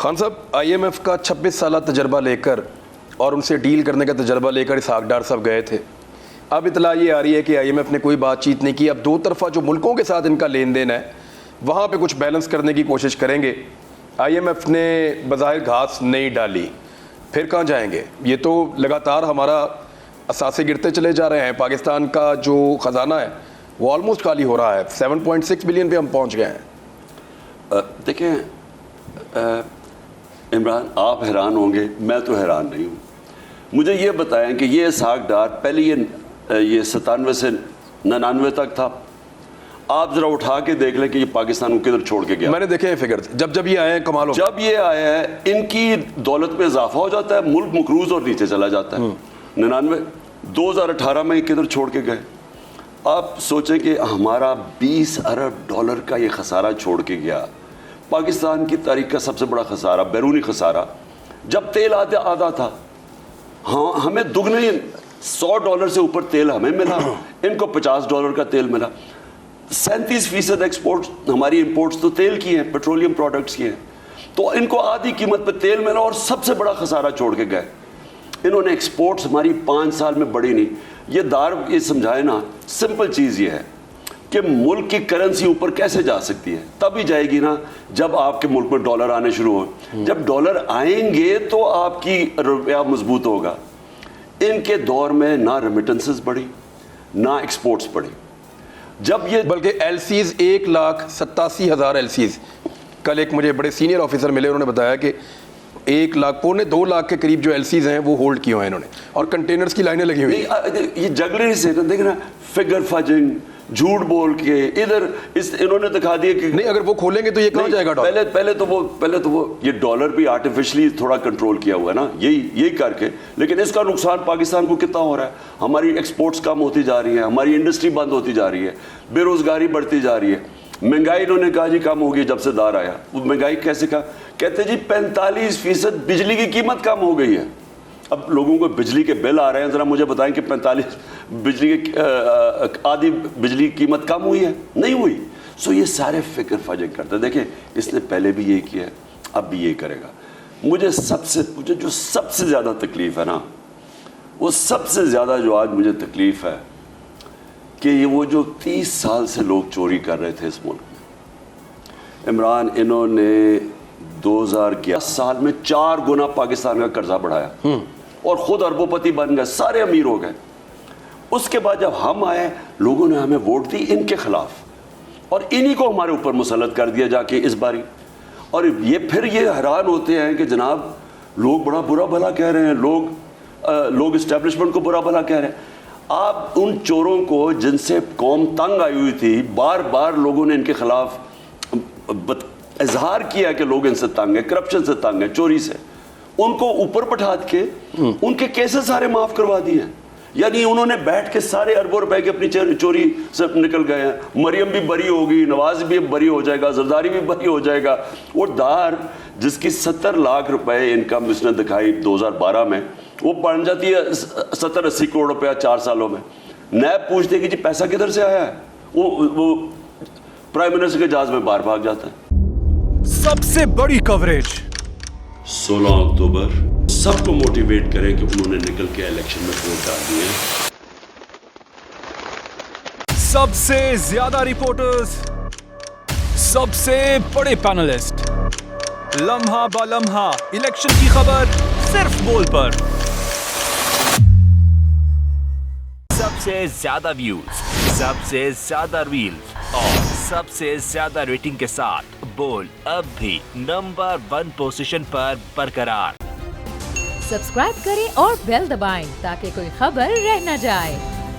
خان صاحب IMF کا 26 سالہ تجربہ لے کر اور ان سے ڈیل کرنے کا تجربہ لے کر اسحاق ڈار صاحب گئے تھے. اب اطلاع یہ آ رہی ہے کہ IMF نے کوئی بات چیت نہیں کی. اب دو طرفہ جو ملکوں کے ساتھ ان کا لین دین ہے وہاں پہ کچھ بیلنس کرنے کی کوشش کریں گے. IMF نے بظاہر گھاس نہیں ڈالی, پھر کہاں جائیں گے؟ یہ تو لگاتار ہمارا اثاثے گرتے چلے جا رہے ہیں. پاکستان کا جو خزانہ ہے وہ آلموسٹ خالی ہو رہا ہے. 7.6 بلین پہ ہم پہنچ گئے ہیں. دیکھیں عمران, آپ حیران ہوں گے, میں تو حیران نہیں ہوں. مجھے یہ بتائیں کہ یہ اسحاق ڈار پہلے یہ 97 سے 99 تک تھا. آپ ذرا اٹھا کے دیکھ لیں کہ یہ پاکستان کو کدھر چھوڑ کے گیا. میں نے دیکھے ہیں فگر, جب یہ آئے ہیں کمال ہو. جب یہ آئے ہیں ان کی دولت میں اضافہ ہو جاتا ہے, ملک مقروض اور نیچے چلا جاتا ہے. 99 2018 میں یہ کدھر چھوڑ کے گئے. آپ سوچیں کہ ہمارا 20 ارب ڈالر کا یہ خسارہ چھوڑ کے گیا. پاکستان کی تاریخ کا سب سے بڑا خسارہ, بیرونی خسارہ. جب تیل آدھا تھا, ہاں ہمیں دگنے $100 سے اوپر تیل ہمیں ملا, ان کو $50 کا تیل ملا. 37% ایکسپورٹ ہماری امپورٹس تو تیل کی ہیں, پیٹرولیم پروڈکٹس کی ہیں. تو ان کو آدھی قیمت پہ تیل ملا اور سب سے بڑا خسارہ چھوڑ کے گئے. انہوں نے ایکسپورٹس ہماری 5 سال میں بڑھی نہیں. یہ دار یہ سمجھائے نا, سمپل چیز یہ ہے کہ ملک کی کرنسی اوپر کیسے جا سکتی ہے. تبھی جائے گی نا جب آپ کے ملک میں ڈالر آنے شروع ہو. جب ڈالر آئیں گے تو آپ کی روپیہ مضبوط ہوگا. ان کے دور میں نہ ریمیٹنسز بڑھی نہ ایکسپورٹس بڑھی. جب یہ بلکہ LCs 1,87,000 LCs, کل ایک مجھے بڑے سینئر آفیسر ملے, انہوں نے بتایا کہ 1 لاکھ 2 لاکھ کے قریب جو LCs ہیں وہ ہولڈ کیے ہوئے ہیں انہوں نے, اور کنٹینرز کی لائنیں لگی ہوئی ہیں. یہ جگلری سے دیکھنا, فگر فجنگ, جھوٹ بول کے ادھر انہوں نے دکھا دیا کہ نہیں, اگر وہ کھولیں گے تو یہ کہاں جائے گا ڈالر. پہلے تو وہ یہ ڈالر بھی آرٹیفیشلی تھوڑا کنٹرول کیا ہوا ہے نا, یہی کر کے. لیکن اس کا نقصان پاکستان کو کتنا ہو رہا ہے. ہماری ایکسپورٹس کم ہوتی جا رہی ہیں, ہماری انڈسٹری بند ہوتی جا رہی ہے, بے روزگاری بڑھتی جا رہی ہے. مہنگائی انہوں نے کہا جی کم ہوگی جب سے دار آیا. وہ مہنگائی کیسے کہا, کہتے جی 45% بجلی کی قیمت کم ہو گئی ہے. اب لوگوں کو بجلی کے بل آ رہے ہیں, ذرا مجھے بتائیں کہ 45 بجلی کی آدھی بجلی کی قیمت کم ہوئی ہے؟ نہیں ہوئی. سو یہ سارے فکر فجر کرتے ہیں. دیکھیں اس نے پہلے بھی یہ کیا ہے, اب بھی یہ کرے گا. مجھے جو سب سے زیادہ تکلیف ہے نا, وہ سب سے زیادہ جو آج مجھے تکلیف ہے کہ یہ وہ جو 30 سال سے لوگ چوری کر رہے تھے اس ملک میں. عمران, انہوں نے 2011 سال میں 4 گنا پاکستان کا قرضہ بڑھایا اور خود اربوں پتی بن گئے, سارے امیر ہو گئے. اس کے بعد جب ہم آئے, لوگوں نے ہمیں ووٹ دی ان کے خلاف, اور انہی کو ہمارے اوپر مسلط کر دیا جا کے اس باری. اور یہ پھر یہ حیران ہوتے ہیں کہ جناب لوگ بڑا برا بھلا کہہ رہے ہیں, لوگ اسٹیبلشمنٹ کو برا بھلا کہہ رہے ہیں. آپ ان چوروں کو جن سے قوم تنگ آئی ہوئی تھی, بار بار لوگوں نے ان کے خلاف اظہار کیا کہ لوگ ان سے تنگ ہیں, کرپشن سے تنگ ہیں, چوری سے, ان کو اوپر بٹھا کے ان کے کیسز سارے معاف کروا دیے ہیں. یعنی انہوں نے بیٹھ کے سارے اربوں روپے کے اپنی چوری سے نکل گئے ہیں. مریم بھی بری ہوگی, نواز بھی بری ہو جائے گا, زرداری بھی بری ہو جائے گا. وہ دار جس کی 70 لاکھ روپے انکم اس نے دکھائی 2012 میں, وہ بن جاتی ہے 70-80 کروڑ روپیہ 4 سالوں میں. نیب پوچھتے کہ جی پیسہ کدھر سے آیا ہے, وہ پرائم منسٹر کے جہاز میں باہر بھاگ جاتا ہے. سب سے بڑی کوریج 16 اکتوبر سب کو موٹیویٹ کریں کہ انہوں نے نکل کے الیکشن میں ووٹ ڈال دیے. سب سے زیادہ رپورٹرز, سب سے بڑے پینلسٹ, لمحہ با لمحہ الیکشن کی خبر صرف بول پر. سب سے زیادہ ویوز, سب سے زیادہ ریلز اور سب سے زیادہ ریٹنگ کے ساتھ بول اب بھی نمبر 1 پوزیشن پر برقرار. سبسکرائب کریں اور بیل دبائیں تاکہ کوئی خبر رہ نہ جائے.